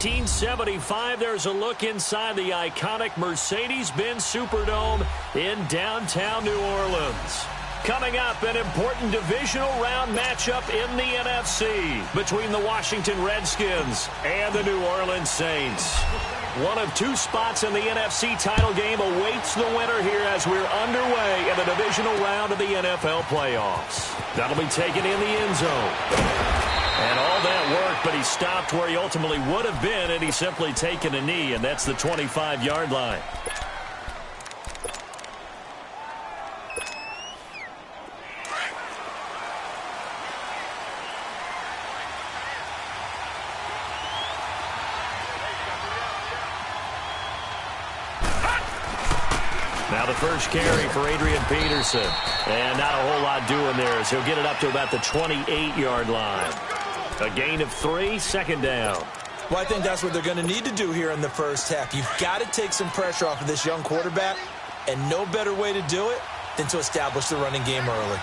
1975, there's a look inside the iconic Mercedes-Benz Superdome in downtown New Orleans. Coming up, an important divisional round matchup in the NFC between the Washington Redskins and the New Orleans Saints. One of two spots in the NFC title game awaits the winner here as we're underway in the divisional round of the NFL playoffs. That'll be taken in the end zone. And all that work, but he stopped where he ultimately would have been, and he's simply taken a knee, and that's the 25-yard line. Now the first carry for Adrian Peterson. And not a whole lot doing there as he'll get it up to about the 28-yard line. A gain of 3, second down. Well, I think that's what they're going to need to do here in the first half. You've got to take some pressure off of this young quarterback, and no better way to do it than to establish the running game early.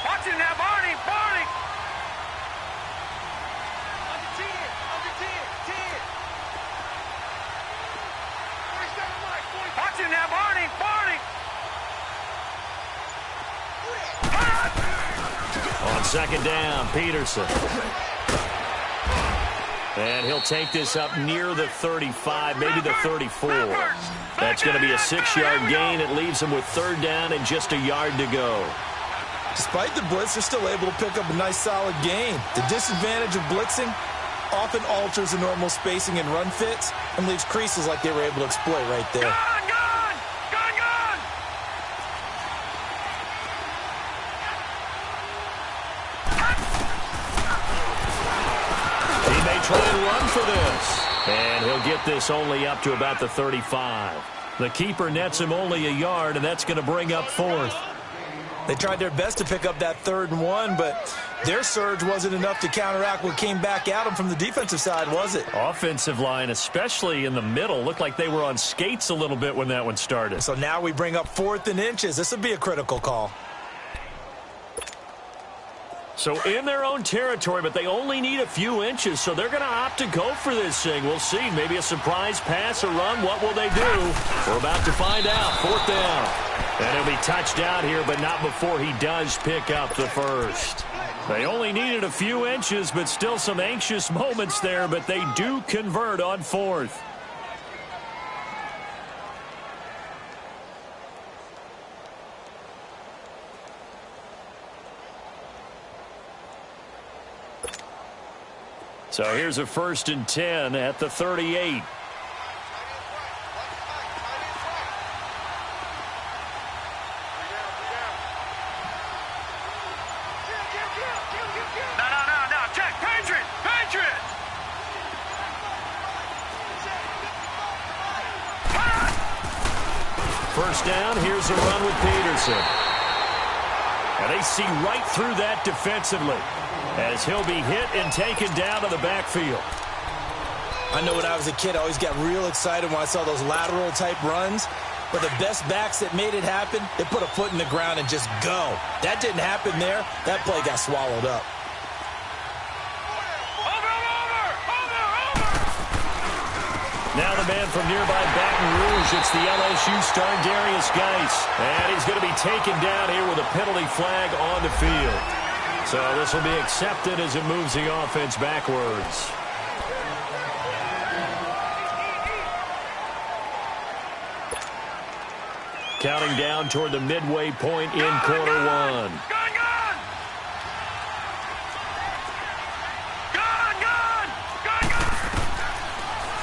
Watch it now, Barney, Barney! Watch it now, Barney, Barney! On second down, Peterson. And he'll take this up near the 35, maybe the 34. That's going to be a 6-yard gain. It leaves him with third down and just a yard to go. Despite the blitz, they're still able to pick up a nice, solid gain. The disadvantage of blitzing often alters the normal spacing and run fits and leaves creases like they were able to exploit right there. Gone, gone! Gone, gone! He may try and run for this. And he'll get this only up to about the 35. The keeper nets him only a yard, and that's going to bring up fourth. They tried their best to pick up that 3rd and 1, but their surge wasn't enough to counteract what came back at them from the defensive side, was it? Offensive line, especially in the middle, looked like they were on skates a little bit when that one started. So now we bring up 4th and inches. This would be a critical call. So in their own territory, but they only need a few inches, so they're going to opt to go for this thing. We'll see. Maybe a surprise pass or run. What will they do? We're about to find out. 4th down. And he'll be touched out here, but not before he does pick up the first. They only needed a few inches, but still some anxious moments there, but they do convert on 4th. So here's a 1st and 10 at the 38. No, check, Patriot! Patriot! First down, here's a run with Peterson. And they see right through that defensively as he'll be hit and taken down to the backfield. I know when I was a kid, I always got real excited when I saw those lateral-type runs. But the best backs that made it happen, they put a foot in the ground and just go. That didn't happen there. That play got swallowed up. Now the man from nearby Baton Rouge, it's the LSU star Darius Geis. And he's going to be taken down here with a penalty flag on the field. So this will be accepted as it moves the offense backwards. Counting down toward the midway point in quarter one.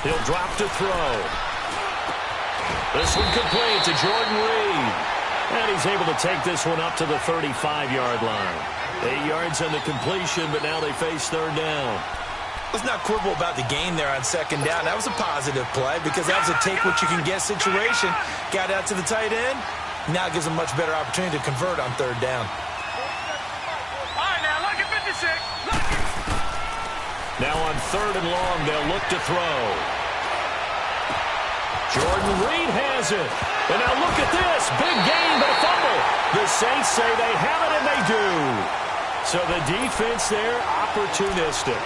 He'll drop to throw. This one complete to Jordan Reed. And he's able to take this one up to the 35-yard line. 8 yards on the completion, but now they face third down. Let's not quibble about the gain there on second down. That was a positive play because that was a take-what-you-can-get situation. Got out to the tight end. Now it gives them a much better opportunity to convert on third down. All right, now look at 56. Look at... Now on 3rd and long, they'll look to throw. Jordan Reed has it. And now look at this. Big gain, but a fumble. The Saints say they have it, and they do. So the defense there, opportunistic.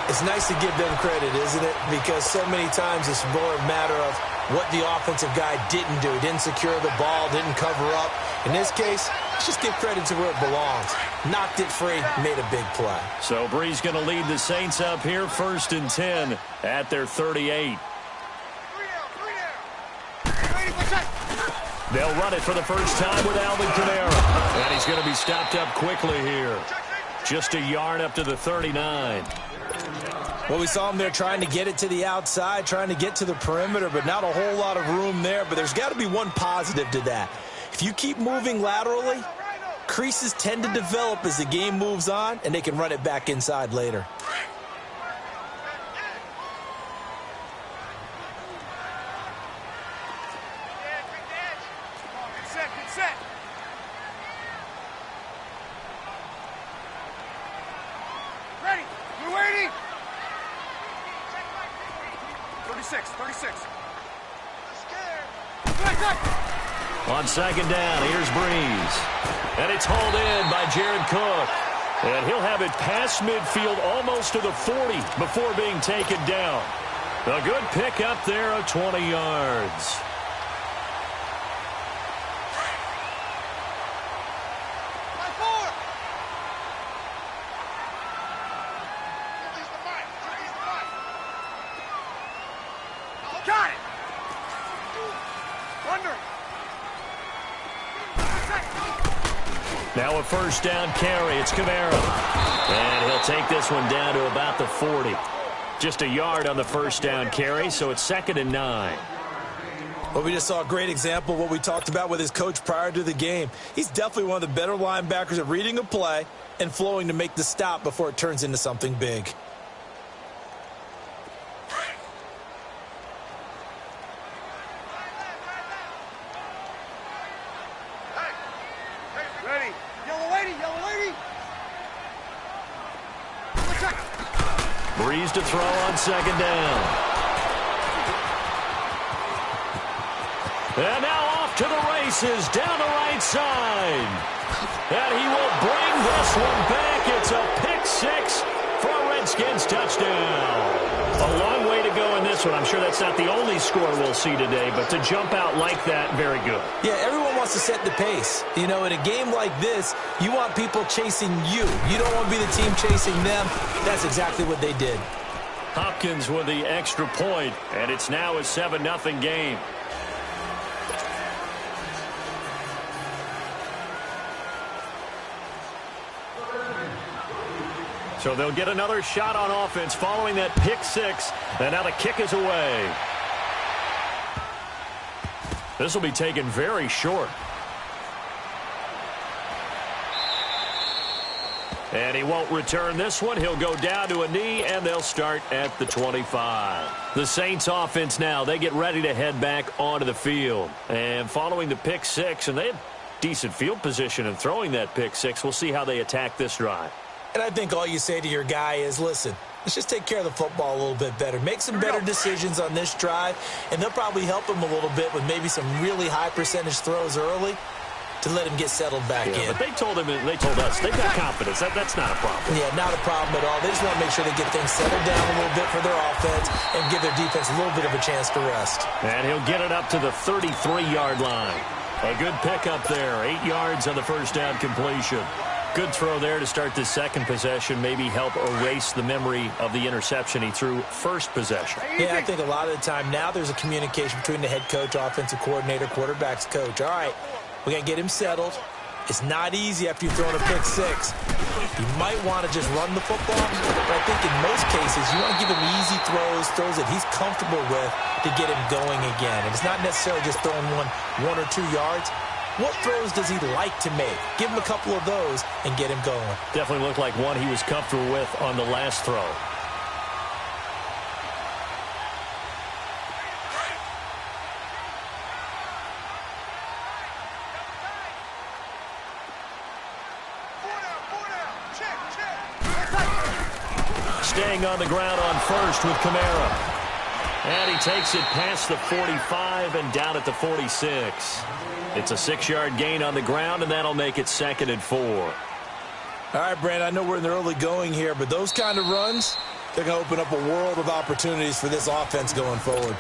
It's nice to give them credit, isn't it? Because so many times it's more a matter of what the offensive guy didn't do. Didn't secure the ball, didn't cover up. In this case, let's just give credit to where it belongs. Knocked it free, made a big play. So Bree's going to lead the Saints up here, 1st and 10 at their 38. They'll run it for the first time with Alvin Kamara. And he's going to be stopped up quickly here. Just a yard up to the 39. Well, we saw him there trying to get it to the outside, trying to get to the perimeter, but not a whole lot of room there. But there's got to be one positive to that. If you keep moving laterally, creases tend to develop as the game moves on, and they can run it back inside later. Ready. We're waiting. 36. On 2nd down, here's Breeze. And it's hauled in by Jared Cook. And he'll have it past midfield almost to the 40 before being taken down. A good pick up there of 20 yards. Got it. Now a 1st down carry. It's Kamara. And he'll take this one down to about the 40. Just a yard on the 1st down carry, so it's 2nd and 9. Well, we just saw a great example of what we talked about with his coach prior to the game. He's definitely one of the better linebackers at reading a play and flowing to make the stop before it turns into something big. Ready. Yellow lady. Breeze to throw on 2nd down. And now off to the races down the right side. And he will bring this one back. It's a pick 6 for a Redskins touchdown. A long way to go in this one. I'm sure that's not the only score we'll see today, but to jump out like that, very good. Yeah, everyone wants to set the pace. You know, in a game like this, you want people chasing you. You don't want to be the team chasing them. That's exactly what they did. Hopkins with the extra point, and it's now a 7-0 game. So they'll get another shot on offense following that pick 6, and now the kick is away. This will be taken very short. And he won't return this one. He'll go down to a knee, and they'll start at the 25. The Saints offense now, they get ready to head back onto the field. And following the pick 6, and they have decent field position in throwing that pick 6, we'll see how they attack this drive. And I think all you say to your guy is, listen, let's just take care of the football a little bit better. Make some better decisions on this drive, and they'll probably help him a little bit with maybe some really high percentage throws early to let him get settled back in. But they told us they've got confidence. That's not a problem. Yeah, not a problem at all. They just want to make sure they get things settled down a little bit for their offense and give their defense a little bit of a chance to rest. And he'll get it up to the 33-yard line. A good pickup there. 8 yards on the 1st down completion. Good throw there to start the second possession, maybe help erase the memory of the interception he threw first possession. Yeah, I think a lot of the time now there's a communication between the head coach, offensive coordinator, quarterback's coach. All right, we got to get him settled. It's not easy after you've thrown a pick 6. You might want to just run the football, but I think in most cases you want to give him easy throws that he's comfortable with to get him going again. And it's not necessarily just throwing one or 2 yards. What throws does he like to make? Give him a couple of those and get him going. Definitely looked like one he was comfortable with on the last throw. Staying on the ground on 1st with Kamara. And he takes it past the 45 and down at the 46. It's a 6-yard gain on the ground, and that'll make it 2nd and 4. All right, Brandon, I know we're in the early going here, but those kind of runs, they're going to open up a world of opportunities for this offense going forward.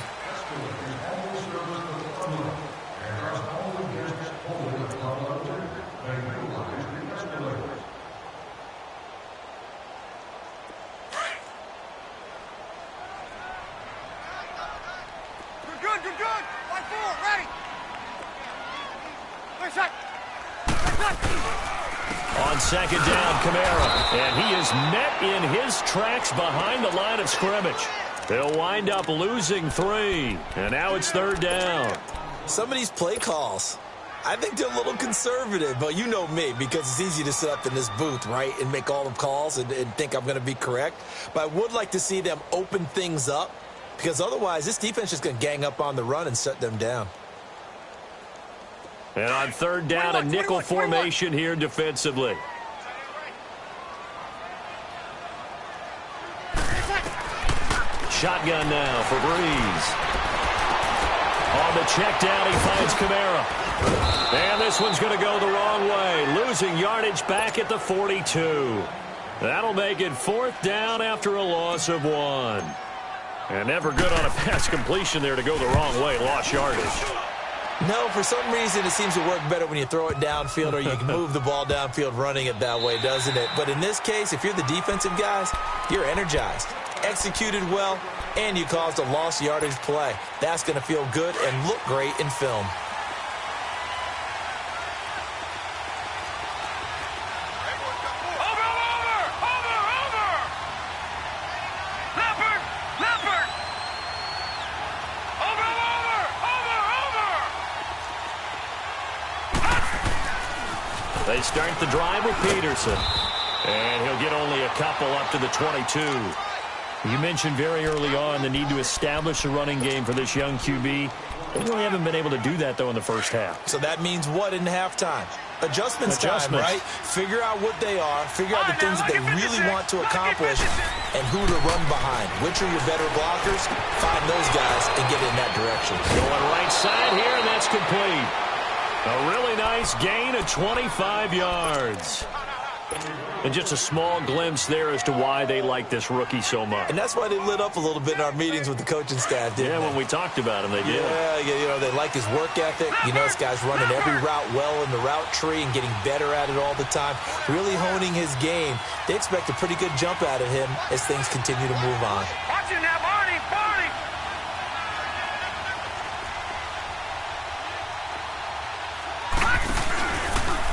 On 2nd down, Kamara, and he is met in his tracks behind the line of scrimmage. They'll wind up losing 3, and now it's 3rd down. Some of these play calls, I think they're a little conservative, but you know me, because it's easy to sit up in this booth, right, and make all the calls and think I'm going to be correct. But I would like to see them open things up, because otherwise this defense is going to gang up on the run and shut them down. And on 3rd down, a nickel formation here defensively. Shotgun now for Breeze. On the check down, he finds Kamara. And this one's going to go the wrong way, losing yardage back at the 42. That'll make it 4th down after a loss of 1. And never good on a pass completion there to go the wrong way, lost yardage. No, for some reason it seems to work better when you throw it downfield or you can move the ball downfield running it that way, doesn't it? But in this case, if you're the defensive guys, you're energized, executed well, and you caused a lost yardage play. That's going to feel good and look great in film. They start the drive with Peterson. And he'll get only a couple up to the 22. You mentioned very early on the need to establish a running game for this young QB. They really haven't been able to do that, though, in the first half. So that means what in halftime? Adjustments time, right? Figure out what they are, figure out the things that they really want to accomplish, and who to run behind. Which are your better blockers? Find those guys and get in that direction. Going right side here, and that's complete. A really nice gain of 25 yards. And just a small glimpse there as to why they like this rookie so much. And that's why they lit up a little bit in our meetings with the coaching staff, didn't they? When we talked about him, they did. Yeah, you know, they like his work ethic. You know, this guy's running every route well in the route tree and getting better at it all the time, really honing his game. They expect a pretty good jump out of him as things continue to move on. Watch him now, Barney, Barney!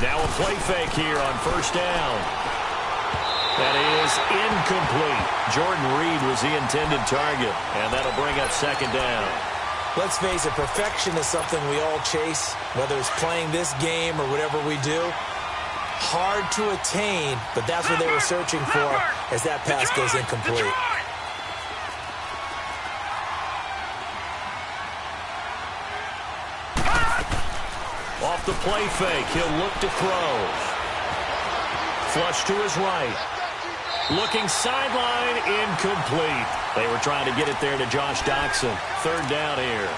Now a play fake here on 1st down. That is incomplete. Jordan Reed was the intended target, and that'll bring up 2nd down. Let's face it, perfection is something we all chase, whether it's playing this game or whatever we do. Hard to attain, but that's what they were searching for as that pass goes incomplete. Off the play fake, he'll look to throw. Flush to his right. Looking sideline, incomplete. They were trying to get it there to Josh Doxson. 3rd down here.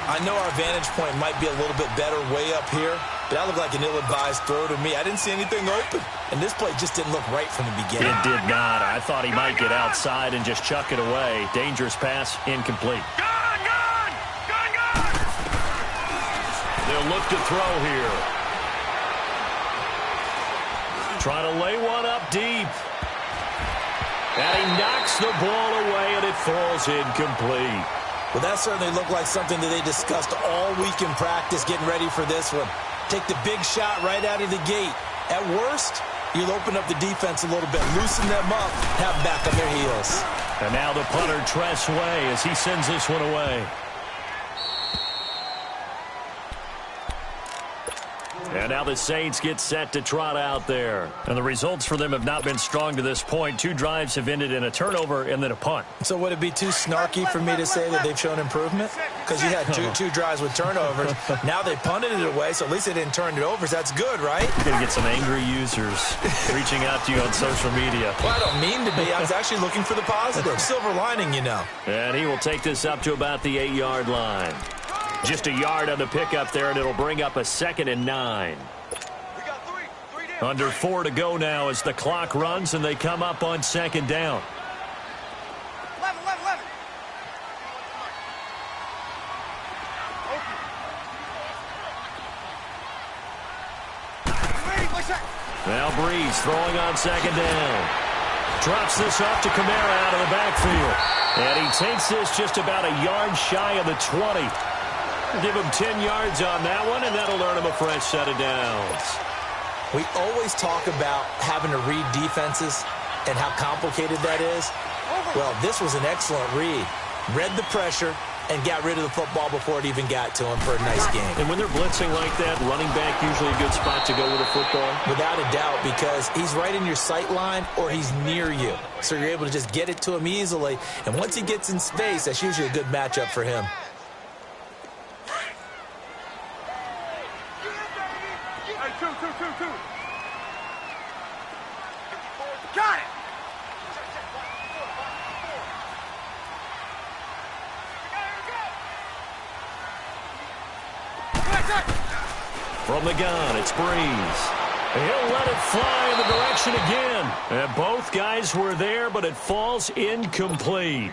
I know our vantage point might be a little bit better way up here, but that looked like an ill-advised throw to me. I didn't see anything open, and this play just didn't look right from the beginning. It did not. I thought he might get outside and just chuck it away. Dangerous pass, incomplete. Gone! They'll look to throw here. Trying to lay one up deep. And he knocks the ball away, and it falls incomplete. Well, that certainly looked like something that they discussed all week in practice getting ready for this one. Take the big shot right out of the gate. At worst, you'll open up the defense a little bit, loosen them up, have them back on their heels. And now the punter, Tress Way, as he sends this one away. And And now the Saints get set to trot out there. And the results for them have not been strong to this point. 2 drives have ended in a turnover and then a punt. So would it be too snarky for me to say that they've shown improvement? Because you had two drives with turnovers. Now they punted it away, so at least they didn't turn it over. So that's good, right? You're going to get some angry users reaching out to you on social media. Well, I don't mean to be. I was actually looking for the positive. Silver lining, you know. And he will take this up to about the 8-yard line. Just a yard on the pickup there, and it'll bring up a 2nd and 9. Under 4 to go now as the clock runs, and they come up on 2nd down. 11. Now Breeze throwing on 2nd down. Drops this off to Kamara out of the backfield. And he takes this just about a yard shy of the 20. Give him 10 yards on that one, and that'll earn him a fresh set of downs. We always talk about having to read defenses and how complicated that is. Well, this was an excellent read. Read the pressure and got rid of the football before it even got to him for a nice game. And when they're blitzing like that, running back usually a good spot to go with a football? Without a doubt, because he's right in your sight line or he's near you. So you're able to just get it to him easily. And once he gets in space, that's usually a good matchup for him. Got it. From the gun, it's Breeze. He'll let it fly in the direction again. And both guys were there, but it falls incomplete.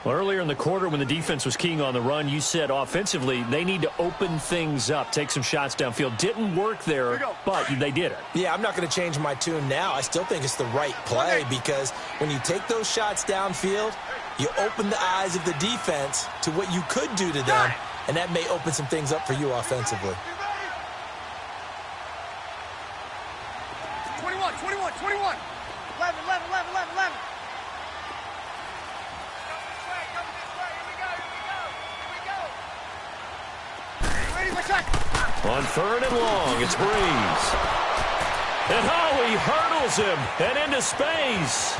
Well, earlier in the quarter when the defense was keying on the run, you said offensively they need to open things up, take some shots downfield. Didn't work there, but they did it. Yeah, I'm not going to change my tune now. I still think it's the right play because when you take those shots downfield, you open the eyes of the defense to what you could do to them, and that may open some things up for you offensively. 21. 11. On 3rd and long, it's Breeze. And he hurdles him and into space.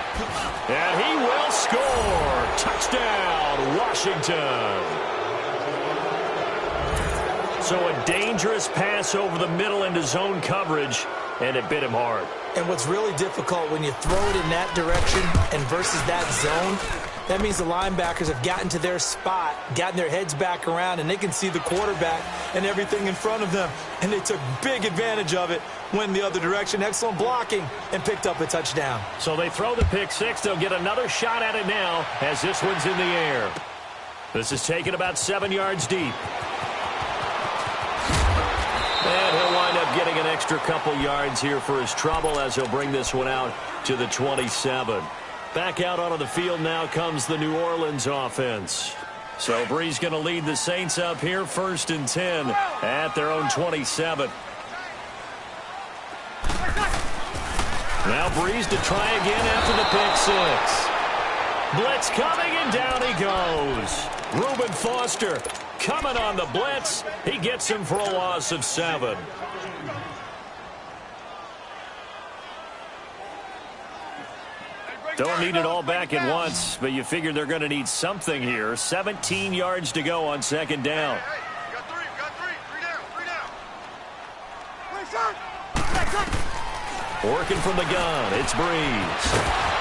And he will score. Touchdown, Washington. So a dangerous pass over the middle into zone coverage, and it bit him hard. And what's really difficult when you throw it in that direction and versus that zone, that means the linebackers have gotten to their spot, gotten their heads back around, and they can see the quarterback and everything in front of them. And they took big advantage of it, went the other direction, excellent blocking, and picked up a touchdown. So they throw the pick six. They'll get another shot at it now as this one's in the air. This is taken about 7 yards deep. And he'll wind up getting an extra couple yards here for his trouble as he'll bring this one out to the 27. Back out onto the field now comes the New Orleans offense. So Breeze going to lead the Saints up here 1st and 10 at their own 27. Now Breeze to try again after the pick six. Blitz coming and down he goes. Reuben Foster coming on the blitz. He gets him for a loss of 7. Don't need it all back at once, but you figure they're going to need something here. 17 yards to go on 2nd down. Got three. Three down. Working from the gun, it's Breeze.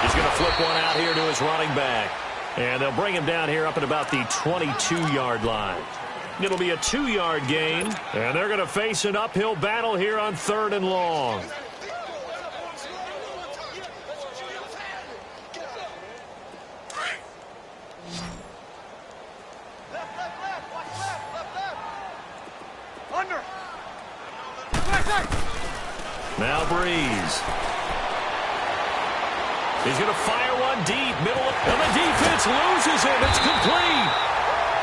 He's going to flip one out here to his running back. And they'll bring him down here up at about the 22-yard line. It'll be a 2-yard gain, and they're going to face an uphill battle here on 3rd and long. Now Breeze. He's going to fire one deep, middle, and the defense loses him. It's complete.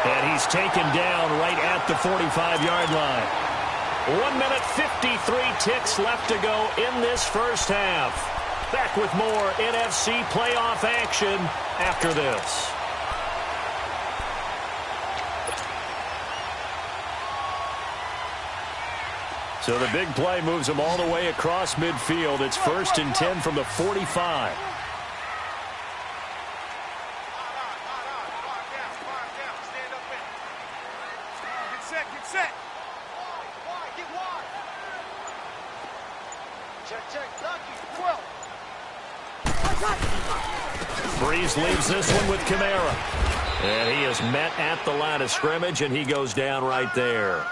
And he's taken down right at the 45-yard line. 1 minute, 53 ticks left to go in this first half. Back with more NFC playoff action after this. So the big play moves them all the way across midfield. It's 1st and 10 from the 45. Get set. Get wide. Check. Lucky. 12. Breeze leaves this one with Kamara. And he is met at the line of scrimmage, and he goes down right there.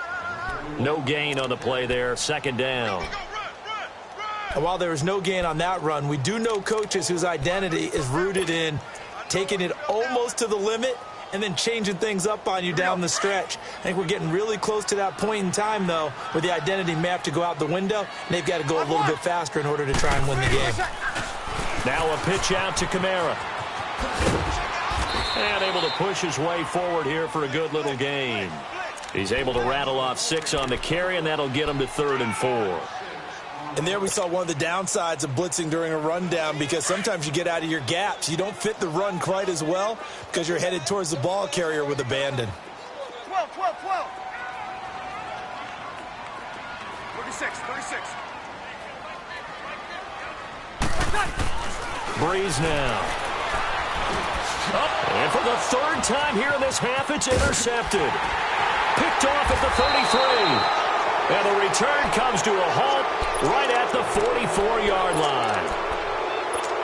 No gain on the play there. 2nd down. And while there was no gain on that run, we do know coaches whose identity is rooted in taking it almost to the limit and then changing things up on you down the stretch. I think we're getting really close to that point in time, though, where the identity may have to go out the window, and they've got to go a little bit faster in order to try and win the game. Now a pitch out to Kamara. And able to push his way forward here for a good little gain. He's able to rattle off 6 on the carry, and that'll get him to 3rd and 4. And there we saw one of the downsides of blitzing during a rundown, because sometimes you get out of your gaps. You don't fit the run quite as well because you're headed towards the ball carrier with abandon. 12. 36. Breeze now. And for the 3rd time here in this half, it's intercepted. Picked off at the 33. And the return comes to a halt right at the 44-yard line.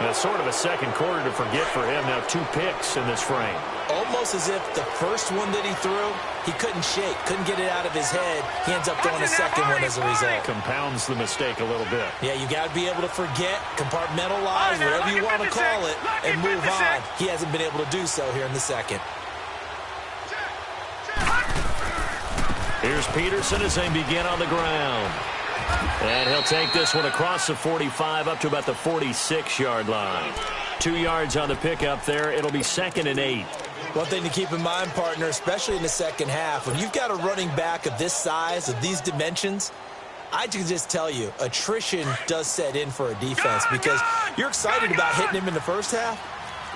That's sort of a second quarter to forget for him. Now 2 picks in this frame. Almost as if the first one that he threw, he couldn't shake, couldn't get it out of his head. He ends up throwing a second one as a result. Compounds the mistake a little bit. Yeah, you got to be able to forget, compartmentalize, whatever you want to call it, and move on. He hasn't been able to do so here in the second. Here's Peterson as they begin on the ground. And he'll take this one across the 45 up to about the 46-yard line. 2 yards on the pickup there. It'll be 2nd and 8. One thing to keep in mind, partner, especially in the second half, when you've got a running back of this size, of these dimensions, I can just tell you, attrition does set in for a defense, because you're excited about hitting him in the first half.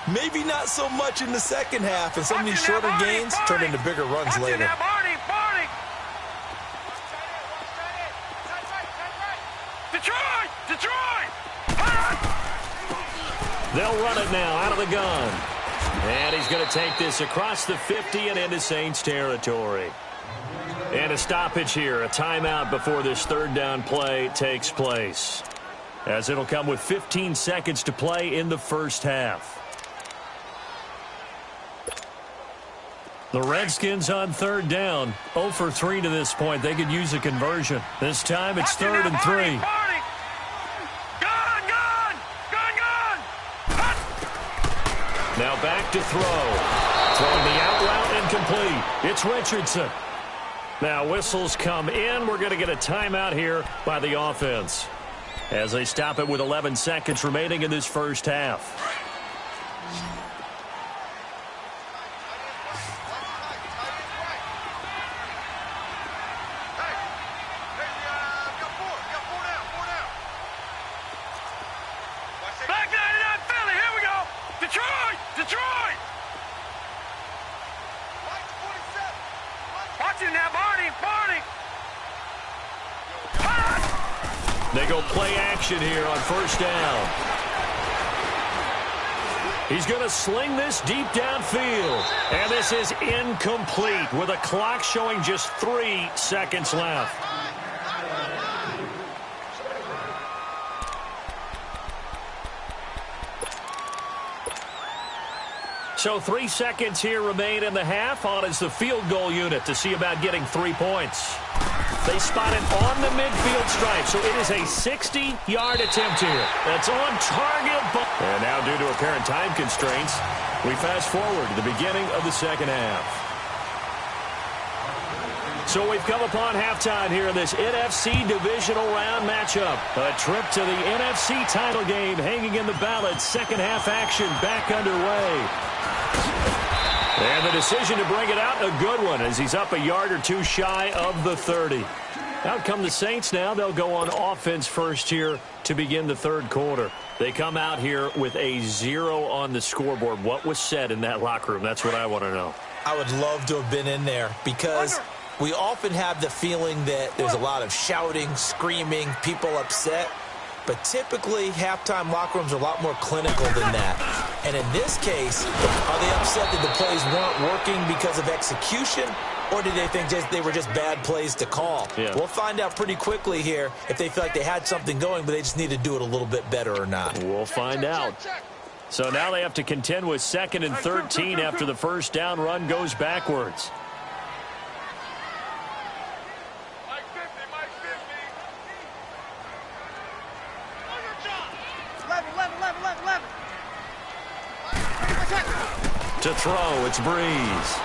Maybe not so much in the second half, and some of these shorter gains turn into bigger runs later. Detroit! They'll run it now out of the gun. And he's going to take this across the 50 and into Saints territory. And a stoppage here, a timeout before this 3rd down play takes place, as it'll come with 15 seconds to play in the first half. The Redskins on 3rd down, 0 for 3 to this point. They could use a conversion. This time it's 3rd and 3. Now back to throw. Throwing the out route incomplete. It's Richardson. Now whistles come in. We're going to get a timeout here by the offense, as they stop it with 11 seconds remaining in this first half. Detroit! Watching that, Barney! They go play action here on 1st down. He's going to sling this deep downfield. And this is incomplete with a clock showing just 3 seconds left. So 3 seconds here remain in the half. On is the field goal unit to see about getting 3 points. They spot it on the midfield stripe, so it is a 60-yard attempt here. That's on target. And now, due to apparent time constraints, we fast forward to the beginning of the second half. So we've come upon halftime here in this NFC divisional round matchup. A trip to the NFC title game hanging in the balance. Second half action back underway. And the decision to bring it out, a good one, as he's up a yard or two shy of the 30. Out come the Saints now. They'll go on offense first here to begin the 3rd quarter. They come out here with a 0 on the scoreboard. What was said in that locker room? That's what I want to know. I would love to have been in there, because We often have the feeling that there's a lot of shouting, screaming, people upset. But typically, halftime locker rooms are a lot more clinical than that. And in this case, are they upset that the plays weren't working because of execution? Or did they think they were just bad plays to call? Yeah. We'll find out pretty quickly here if they feel like they had something going, but they just need to do it a little bit better or not. We'll find out. So now they have to contend with 2nd and 13 after the first down run goes backwards. To throw, it's Breeze.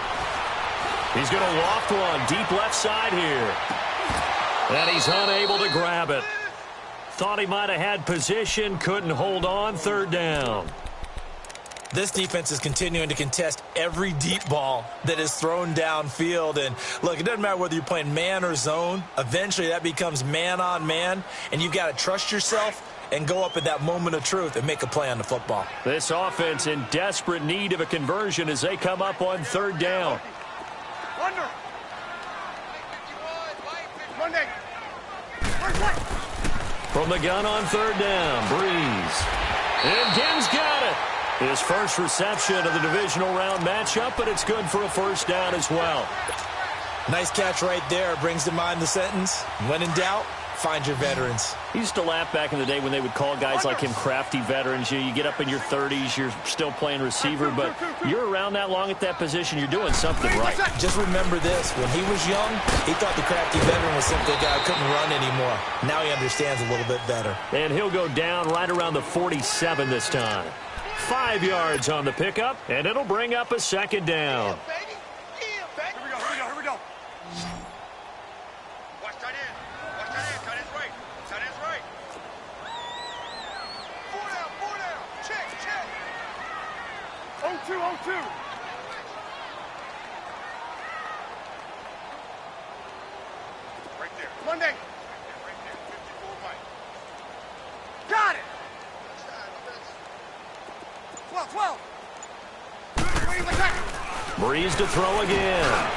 He's going to loft one deep left side here. And he's unable to grab it. Thought he might have had position, couldn't hold on, 3rd down. This defense is continuing to contest every deep ball that is thrown downfield. And, look, it doesn't matter whether you're playing man or zone. Eventually, that becomes man-on-man, and you've got to trust yourself and go up at that moment of truth and make a play on the football. This offense in desperate need of a conversion as they come up on 3rd down. From the gun on 3rd down, Breeze. And Gibbs got it. His first reception of the divisional round matchup, but it's good for a 1st down as well. Nice catch right there. Brings to mind the sentence, when in doubt, find your veterans. He used to laugh back in the day when they would call guys like him crafty veterans. You get up in your 30s, you're still playing receiver, but you're around that long at that position, you're doing something right. Just remember this. When he was young, he thought the crafty veteran was simply a guy who couldn't run anymore. Now he understands a little bit better. And he'll go down right around the 47 this time. 5 yards on the pickup, and it'll bring up a 2nd down. Here we go. Watch tight end. Tight end's right. 4 down. Check. 0-2. Right there. Monday. Right there. 54 right. Got it. 12. Breeze to throw again.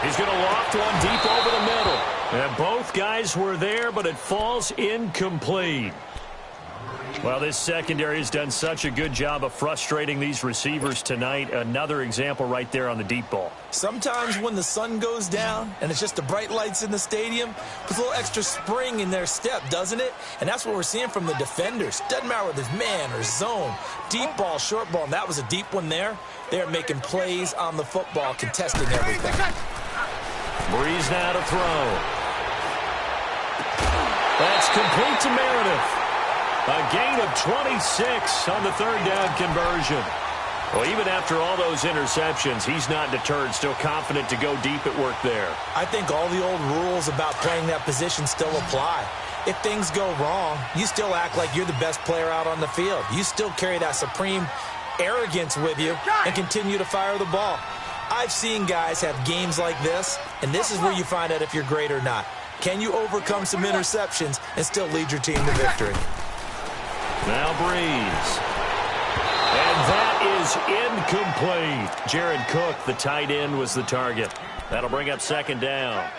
He's going to loft one deep over the middle. And both guys were there, but it falls incomplete. Well, this secondary has done such a good job of frustrating these receivers tonight. Another example right there on the deep ball. Sometimes when the sun goes down and it's just the bright lights in the stadium, puts a little extra spring in their step, doesn't it? And that's what we're seeing from the defenders. Doesn't matter whether it's man or zone, deep ball, short ball, and that was a deep one there. They're making plays on the football, contesting everything. Breeze now to throw. That's complete to Meredith. A gain of 26 on the 3rd down conversion. Well, even after all those interceptions, he's not deterred, still confident to go deep at work there. I think all the old rules about playing that position still apply. If things go wrong, you still act like you're the best player out on the field. You still carry that supreme arrogance with you and continue to fire the ball. I've seen guys have games like this, and this is where you find out if you're great or not. Can you overcome some interceptions and still lead your team to victory? Now Breeze. And that is incomplete. Jared Cook, the tight end, was the target. That'll bring up 2nd down.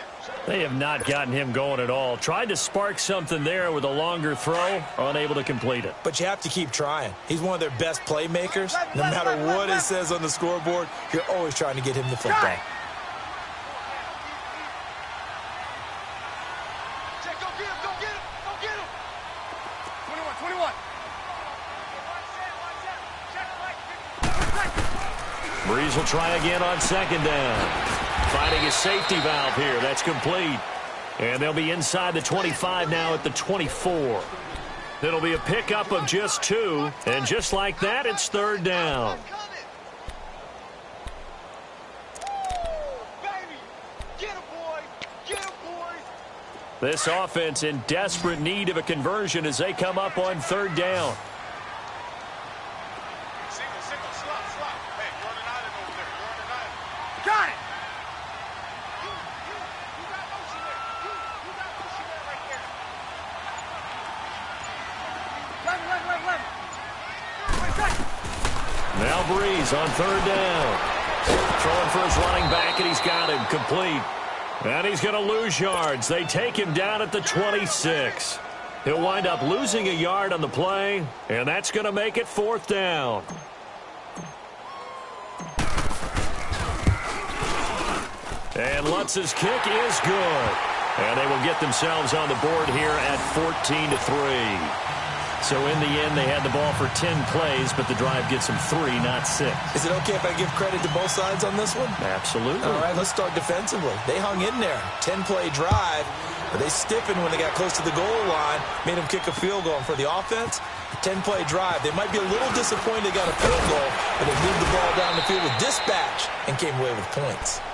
They have not gotten him going at all. Tried to spark something there with a longer throw, unable to complete it. But you have to keep trying. He's one of their best playmakers. No matter what it says on the scoreboard, you're always trying to get him the football. Go get him. 21. Breeze will try again on 2nd down. Finding a safety valve here. That's complete. And they'll be inside the 25 now at the 24. It'll be a pickup of just 2. And just like that, it's 3rd down. This offense in desperate need of a conversion as they come up on 3rd down. Slot. Hey, you're on an island over there. Got it. You got motion there. You got motion there right there. 11. Now Breeze on 3rd down. Throwing for his running back, and he's got him complete. And he's going to lose yards. They take him down at the 26. He'll wind up losing a yard on the play, and that's going to make it 4th down. And Lutz's kick is good. And they will get themselves on the board here at 14-3. So in the end, they had the ball for 10 plays, but the drive gets them 3, not 6. Is it okay if I give credit to both sides on this one? Absolutely. All right, let's start defensively. They hung in there. 10-play drive, but they stiffened when they got close to the goal line, made them kick a field goal. And for the offense, 10-play drive. They might be a little disappointed they got a field goal, but they moved the ball down the field with dispatch and came away with points.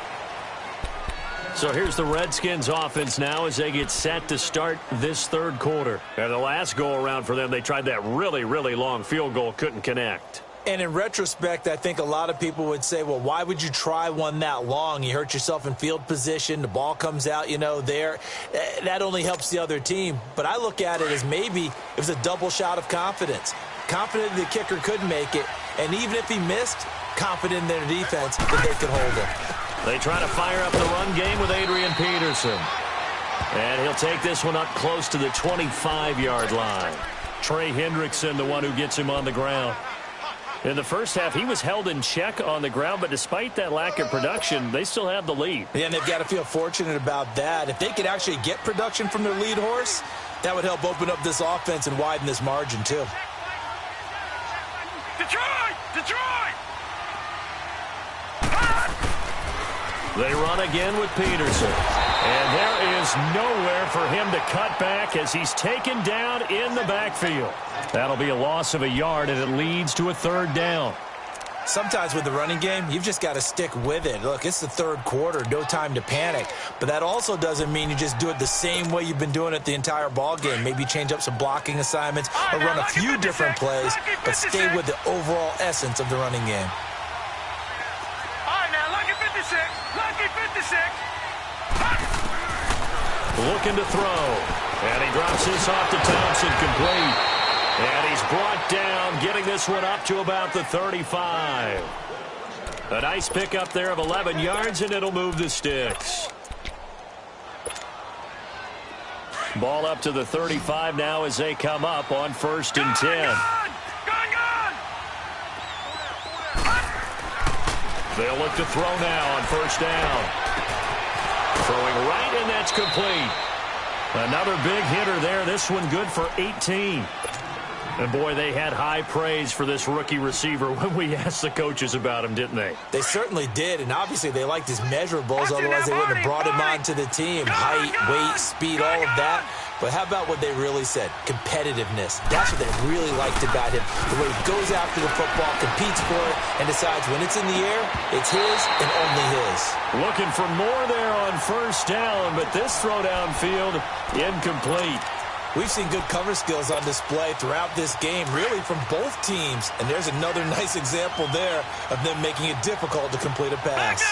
So here's the Redskins offense now as they get set to start this 3rd quarter. And the last go-around for them, they tried that really, really long field goal, couldn't connect. And in retrospect, I think a lot of people would say, well, why would you try one that long? You hurt yourself in field position. The ball comes out, there. That only helps the other team. But I look at it as maybe it was a double shot of confidence. Confident the kicker could make it. And even if he missed, confident in their defense that they could hold him. They try to fire up the run game with Adrian Peterson. And he'll take this one up close to the 25-yard line. Trey Hendrickson, the one who gets him on the ground. In the first half, he was held in check on the ground, but despite that lack of production, they still have the lead. Yeah, and they've got to feel fortunate about that. If they could actually get production from their lead horse, that would help open up this offense and widen this margin, too. Detroit! Detroit! They run again with Peterson. And there is nowhere for him to cut back as he's taken down in the backfield. That'll be a loss of a yard, and it leads to a 3rd down. Sometimes with the running game, you've just got to stick with it. Look, it's the 3rd quarter, no time to panic. But that also doesn't mean you just do it the same way you've been doing it the entire ball game. Maybe change up some blocking assignments or run a few different plays, but stay with the overall essence of the running game. Looking to throw. And he drops this off to Thompson, complete. And he's brought down, getting this one up to about the 35. A nice pickup there of 11 yards, and it'll move the sticks. Ball up to the 35 now as they come up on 1st and 10. They'll look to throw now on 1st down. Throwing right, and that's complete. Another big hitter there. This one good for 18. And, boy, they had high praise for this rookie receiver when we asked the coaches about him, didn't they? They certainly did, and obviously they liked his measurables. Otherwise they wouldn't have brought him onto the team. Height, weight, speed, all of that. But how about what they really said? Competitiveness. That's what they really liked about him. The way he goes after the football, competes for it, and decides when it's in the air, it's his and only his. Looking for more there on 1st down, but this throw downfield incomplete. We've seen good cover skills on display throughout this game, really from both teams. And there's another nice example there of them making it difficult to complete a pass.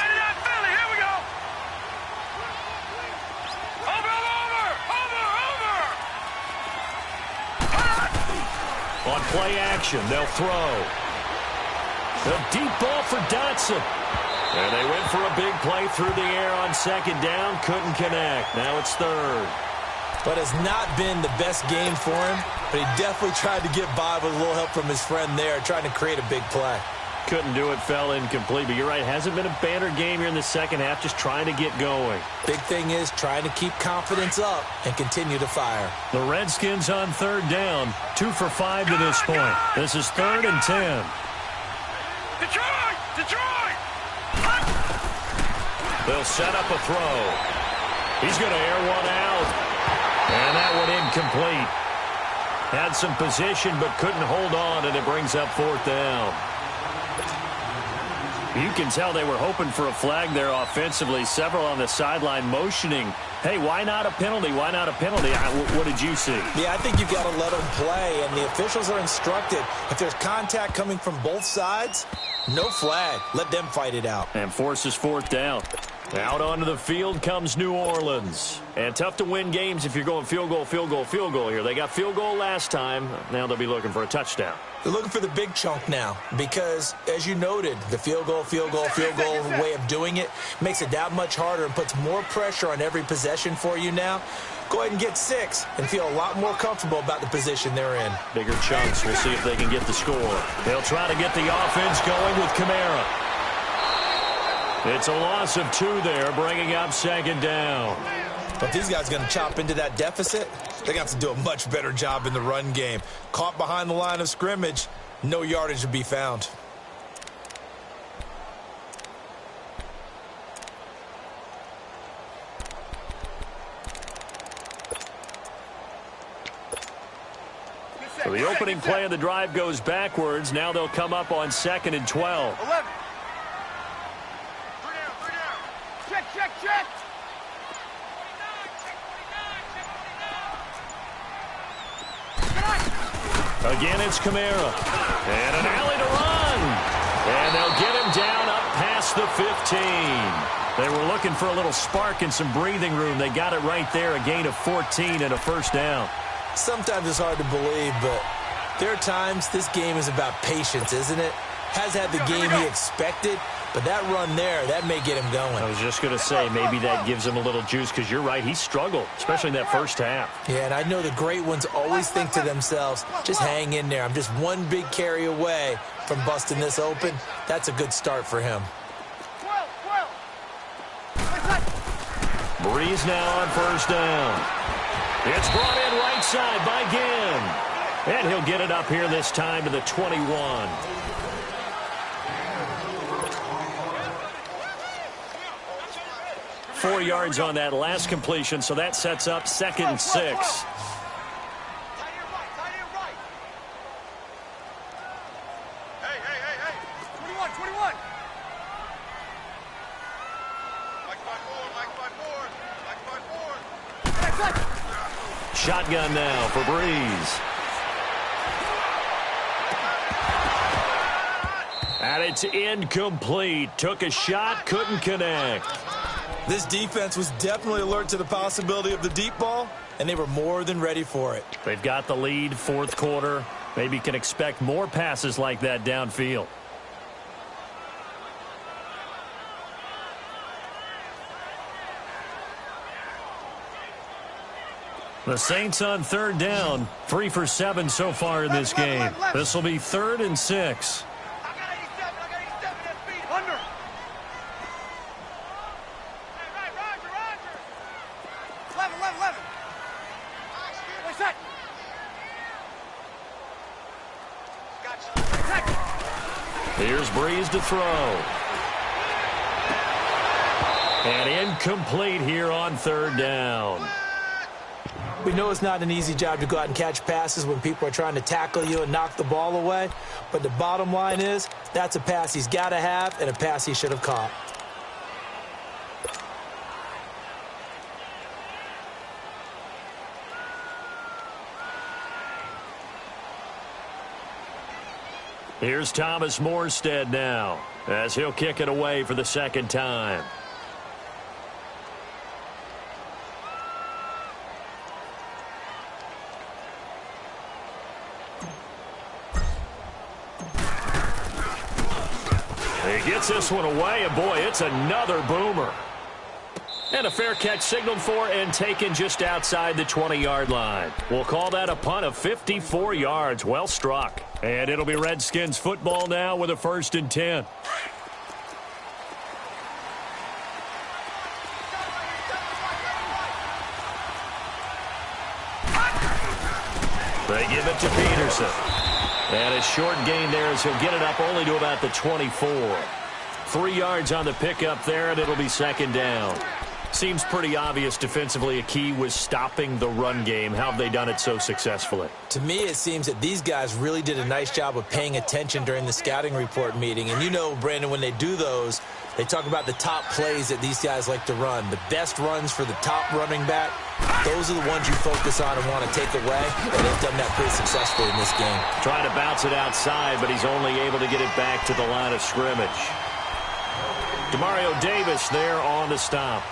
On play action, they'll throw. A deep ball for Dotson. And they went for a big play through the air on 2nd down. Couldn't connect. Now it's 3rd. But it's not been the best game for him. But he definitely tried to get by with a little help from his friend there, trying to create a big play. Couldn't do it, fell incomplete. But you're right, hasn't been a banner game here in the 2nd half, just trying to get going. Big thing is trying to keep confidence up and continue to fire. The Redskins on 3rd down, 2 for 5 to this point. This is 3rd and 10. Detroit! Detroit! They'll set up a throw. He's going to air one out. And that one incomplete. Had some position but couldn't hold on, and it brings up 4th down. You can tell they were hoping for a flag there offensively. Several on the sideline motioning, hey, why not a penalty? Why not a penalty? What did you see? Yeah, I think you've got to let them play, and the officials are instructed. If there's contact coming from both sides, no flag. Let them fight it out. And forces 4th down. Out onto the field comes New Orleans. And tough to win games if you're going field goal, field goal, field goal here. They got field goal last time. Now they'll be looking for a touchdown. They're looking for the big chunk now because, as you noted, the field goal way of doing it makes it that much harder and puts more pressure on every possession for you now. Go ahead and get 6 and feel a lot more comfortable about the position they're in. Bigger chunks. We'll see if they can get the score. They'll try to get the offense going with Kamara. It's a loss of 2 there, bringing up second down. But these guys are going to chop into that deficit. They got to do a much better job in the run game. Caught behind the line of scrimmage, no yardage to be found. So the opening play of the drive goes backwards. Now they'll come up on 2nd and 12. 11. Check. Again, it's Kamara. And an alley to run. And they'll get him down up past the 15. They were looking for a little spark and some breathing room. They got it right there, a gain of 14 and a first down. Sometimes it's hard to believe, but there are times this game is about patience, isn't it? Has had the game he expected, but that run there, that may get him going. I was just going to say, maybe that gives him a little juice, because you're right, he struggled, especially in that first half. Yeah, and I know the great ones always think to themselves, just hang in there. I'm just one big carry away from busting this open. That's a good start for him. Breeze now on first down. It's brought in right side by Ginn. And he'll get it up here this time to the 21. Four yards on that last completion, so that sets up 2nd and 6. Hey. 21. Mike 5-4. Shotgun now for Breeze. And it's incomplete. Took a shot, couldn't connect. This defense was definitely alert to the possibility of the deep ball, and they were more than ready for it. They've got the lead, 4th quarter. Maybe can expect more passes like that downfield. The Saints on 3rd down, 3 for 7 so far in this game. This will be 3rd and 6. I got 87 at speed. Under. Hey, Roger. 11. What's that? Gotcha. Here's Breeze to throw. And incomplete here on 3rd down. We know it's not an easy job to go out and catch passes when people are trying to tackle you and knock the ball away, but the bottom line is that's a pass he's got to have and a pass he should have caught. Here's Thomas Morstead now as he'll kick it away for the 2nd time. He gets this one away, and boy, it's another boomer. And a fair catch signaled for and taken just outside the 20-yard line. We'll call that a punt of 54 yards. Well struck. And it'll be Redskins football now with a 1st and 10. They give it to Peterson. And a short gain there as he'll get it up only to about the 24. 3 yards on the pickup there, and it'll be 2nd down. Seems pretty obvious defensively a key was stopping the run game. How have they done it so successfully? To me, it seems that these guys really did a nice job of paying attention during the scouting report meeting. And you know, Brandon, when they do those, they talk about the top plays that these guys like to run. The best runs for the top running back, those are the ones you focus on and want to take away. And they've done that pretty successfully in this game. Trying to bounce it outside, but he's only able to get it back to the line of scrimmage. Demario Davis there on the stop.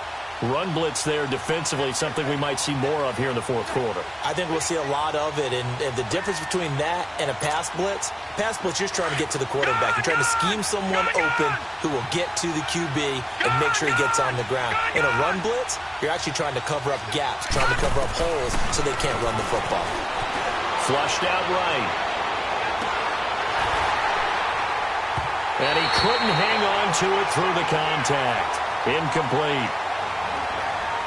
Run blitz there defensively, something we might see more of here in the fourth quarter. I think we'll see a lot of it, and the difference between that and a pass blitz, you're just trying to get to the quarterback. You're trying to scheme someone open who will get to the QB and make sure he gets on the ground. In a run blitz, you're actually trying to cover up gaps, trying to cover up holes so they can't run the football. Flushed out right. And he couldn't hang on to it through the contact. Incomplete.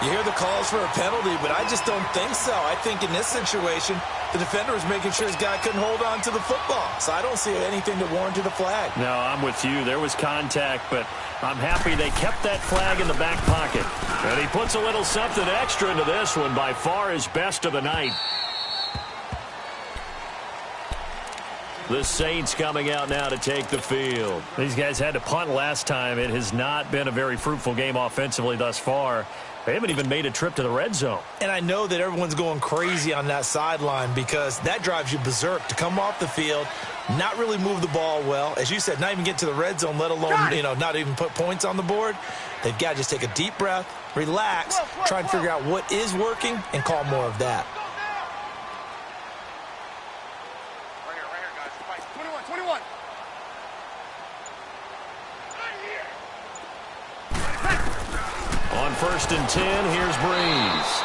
You hear the calls for a penalty, but I just don't think so. I think in this situation, the defender was making sure his guy couldn't hold on to the football. So I don't see anything to warrant the flag. No, I'm with you. There was contact, but I'm happy they kept that flag in the back pocket. And he puts a little something extra into this one, by far his best of the night. The Saints coming out now to take the field. These guys had to punt last time. It has not been a very fruitful game offensively thus far. They haven't even made a trip to the red zone. And I know that everyone's going crazy on that sideline because that drives you berserk to come off the field, not really move the ball well. As you said, not even get to the red zone, let alone, not even put points on the board. They've got to just take a deep breath, relax, try and figure out what is working, and call more of that. Right here, guys. Fight. 21. On 1st and 10, here's Breeze.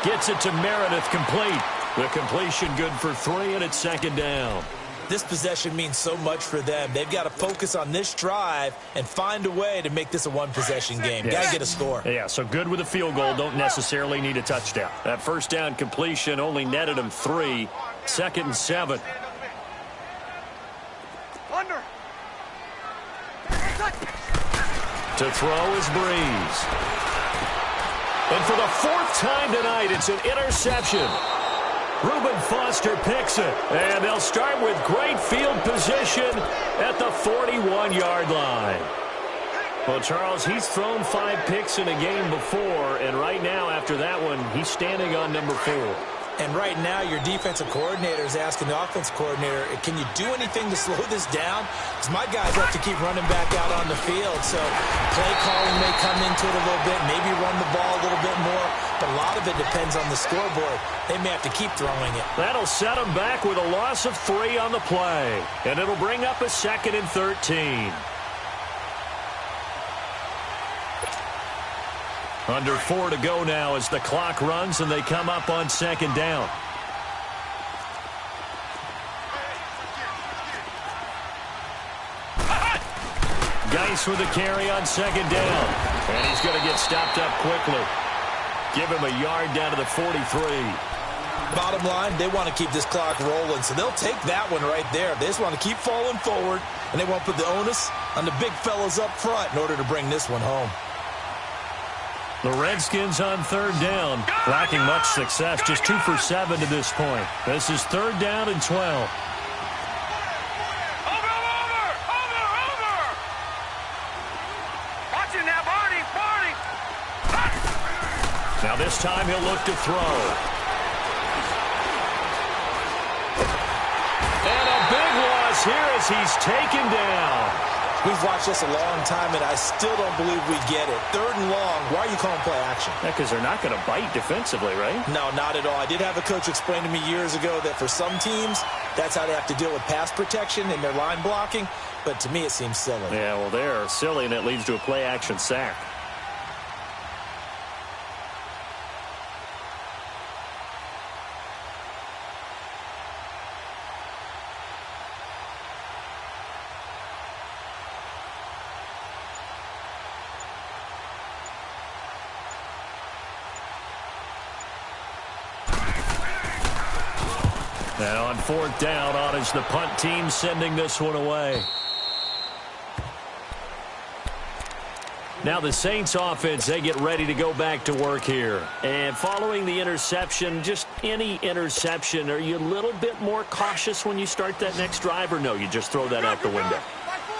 Gets it to Meredith, complete. The completion good for 3, and it's 2nd down. This possession means so much for them. They've got to focus on this drive and find a way to make this a one-possession game. Yes. Got to get a score. Yeah, so good with a field goal. Don't necessarily need a touchdown. That 1st down completion only netted him 3. 2nd and 7. Under. To throw is Breeze. And for the 4th time tonight, it's an interception. Reuben Foster picks it. And they'll start with great field position at the 41-yard line. Well, Charles, he's thrown 5 picks in a game before, and right now, after that one, he's standing on number 4. And right now, your defensive coordinator is asking the offensive coordinator, can you do anything to slow this down? Because my guys have to keep running back out on the field. So play calling may come into it a little bit, maybe run the ball a little bit more. But a lot of it depends on the scoreboard. They may have to keep throwing it. That'll set them back with a loss of 3 on the play. And it'll bring up a 2nd and 13. Under 4 to go now as the clock runs and they come up on 2nd down. Geis with a carry on 2nd down. And he's going to get stopped up quickly. Give him a yard down to the 43. Bottom line, they want to keep this clock rolling, so they'll take that one right there. They just want to keep falling forward, and they want to put the onus on the big fellas up front in order to bring this one home. The Redskins on 3rd down, lacking much success, just 2 for 7 to this point. This is 3rd down and 12. Over! Watching that, Barney! Now this time he'll look to throw. And a big loss here as he's taken down. We've watched this a long time, and I still don't believe we get it. 3rd and long, why are you calling play action? Yeah, because they're not going to bite defensively, right? No, not at all. I did have a coach explain to me years ago that for some teams, that's how they have to deal with pass protection and their line blocking. But to me, it seems silly. Yeah, well, they're silly, and it leads to a play action sack. And on 4th down, on is the punt team sending this one away. Now the Saints offense, they get ready to go back to work here. And following the interception, just any interception, are you a little bit more cautious when you start that next drive, or no, you just throw that out the window?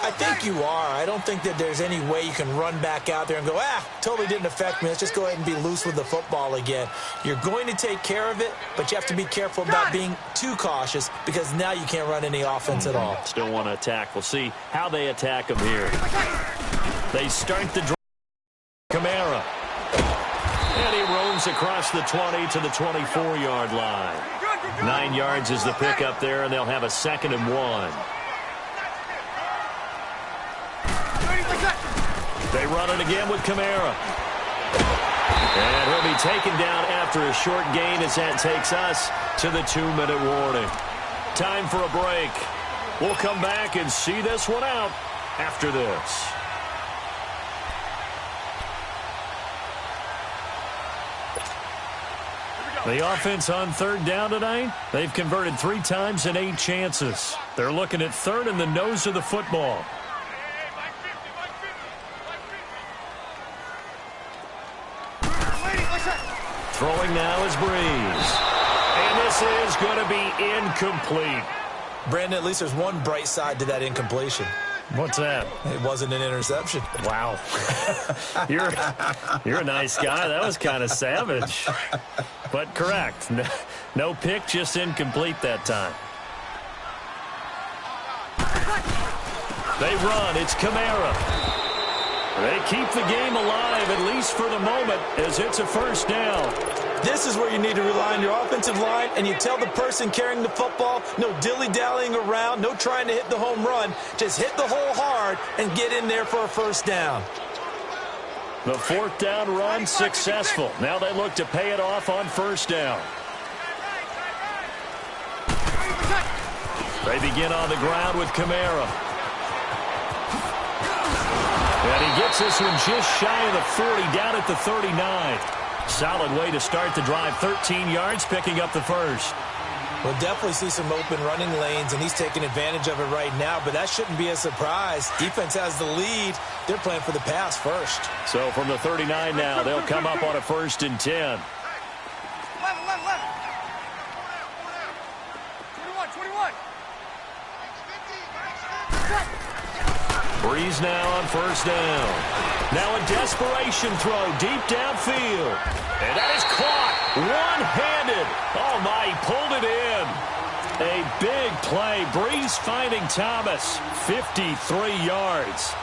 I think you are. I don't think that there's any way you can run back out there and go, totally didn't affect me. Let's just go ahead and be loose with the football again. You're going to take care of it, but you have to be careful about being too cautious because now you can't run any offense at all. Still want to attack. We'll see how they attack them here. They start the drive. Kamara. And he roams across the 20 to the 24-yard line. 9 yards is the pickup there, and they'll have a 2nd and 1. They run it again with Kamara. And he'll be taken down after a short gain as that takes us to the 2-minute warning. Time for a break. We'll come back and see this one out after this. The offense on 3rd down tonight, they've converted 3 times in 8 chances. They're looking at 3rd and the nose of the football. Throwing now is Breeze. And this is going to be incomplete. Brandon, at least there's one bright side to that incompletion. What's that? It wasn't an interception. Wow. You're a nice guy. That was kind of savage. But correct. No pick, just incomplete that time. They run. It's Kamara. They keep the game alive, at least for the moment, as it's a 1st down. This is where you need to rely on your offensive line, and you tell the person carrying the football, no dilly-dallying around, no trying to hit the home run. Just hit the hole hard and get in there for a 1st down. The 4th down run successful. Now they look to pay it off on 1st down. They begin on the ground with Kamara. And he gets this one just shy of the 40, down at the 39. Solid way to start the drive. 13 yards, picking up the 1st. We'll definitely see some open running lanes, and he's taking advantage of it right now, but that shouldn't be a surprise. Defense has the lead. They're playing for the pass first. So from the 39 now, they'll come up on a 1st and 10. 21. Breeze now on 1st down. Now a desperation throw deep downfield. And that is caught one-handed. Oh, my, he pulled it in. A big play. Breeze finding Thomas. 53 yards.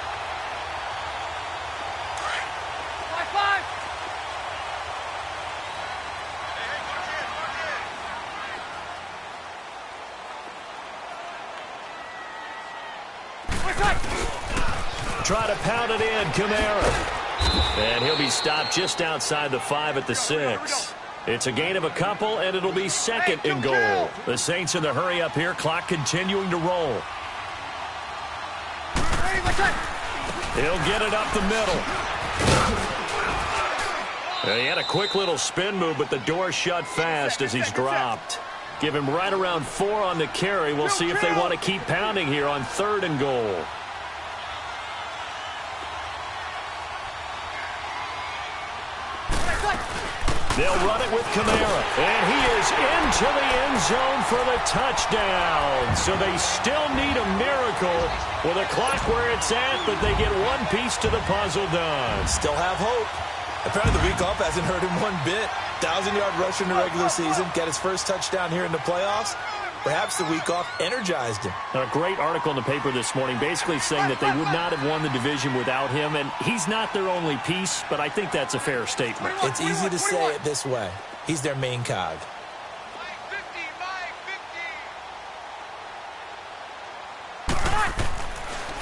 Try to pound it in, Kamara. And he'll be stopped just outside the 5 at the 6. It's a gain of a couple, and it'll be 2nd and goal. The Saints in the hurry up here, clock continuing to roll. He'll get it up the middle. He had a quick little spin move, but the door shut fast as he's dropped. Give him right around 4 on the carry. We'll see if they want to keep pounding here on 3rd and goal. They'll run it with Kamara. And he is into the end zone for the touchdown. So they still need a miracle with a clock where it's at, but they get one piece to the puzzle done. Still have hope. Apparently the week off hasn't hurt him one bit. 1,000-yard rusher in the regular season. Got his first touchdown here in the playoffs. Perhaps the week off energized him. A great article in the paper this morning basically saying that they would not have won the division without him, and he's not their only piece, but I think that's a fair statement. It's easy to say it this way. He's their main cog.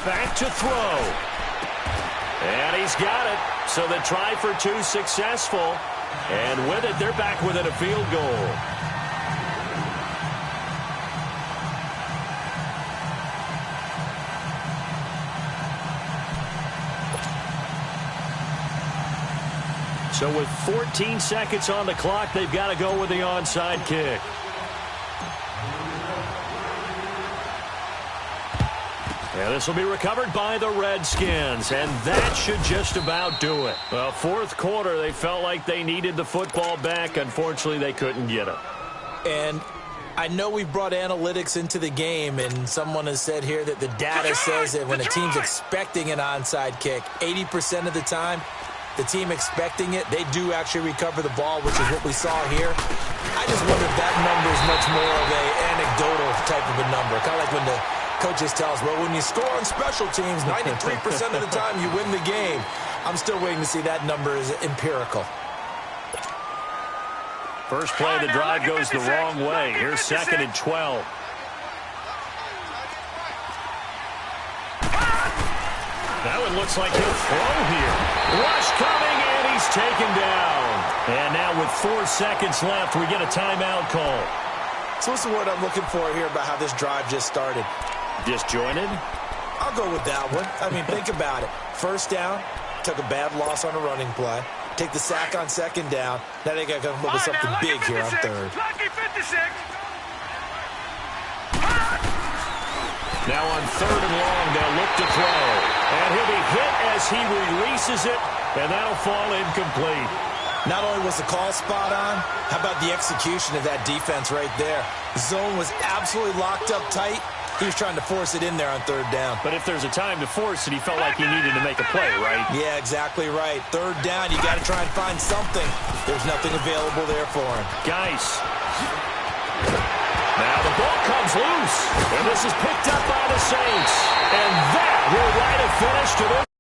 Back to throw. And he's got it. So the try for 2 successful. And with it, they're back within a field goal. So with 14 seconds on the clock, they've got to go with the onside kick. And this will be recovered by the Redskins, and that should just about do it. Well, 4th quarter, they felt like they needed the football back. Unfortunately, they couldn't get it. And I know we've brought analytics into the game, and someone has said here that the data says that when a team's expecting an onside kick, 80% of the time, the team expecting it, they do actually recover the ball, which is what we saw here. I just wonder if that number is much more of an anecdotal type of a number, kind of like when the Coaches tell us, well, when you score on special teams, 93% of the time you win the game. I'm still waiting to see that number is empirical. First play of the drive goes the wrong way. Here's 2nd and 12. Now it looks like he'll throw here. Rush coming, and he's taken down. And now with 4 seconds left, we get a timeout call. So what's the word I'm looking for here about how this drive just started? Disjointed? I'll go with that one. I mean, think about it. First down, took a bad loss on a running play. Take the sack on 2nd down. Now they got to come up with something big here on 3rd. Now on 3rd and long, they'll look to throw. And he'll be hit as he releases it, and that'll fall incomplete. Not only was the call spot on, how about the execution of that defense right there? The zone was absolutely locked up tight. He was trying to force it in there on 3rd down. But if there's a time to force it, he felt like he needed to make a play, right? Yeah, exactly right. 3rd down, you got to try and find something. There's nothing available there for him. Geis. Now the ball comes loose. And this is picked up by the Saints. And that will write a finish to this.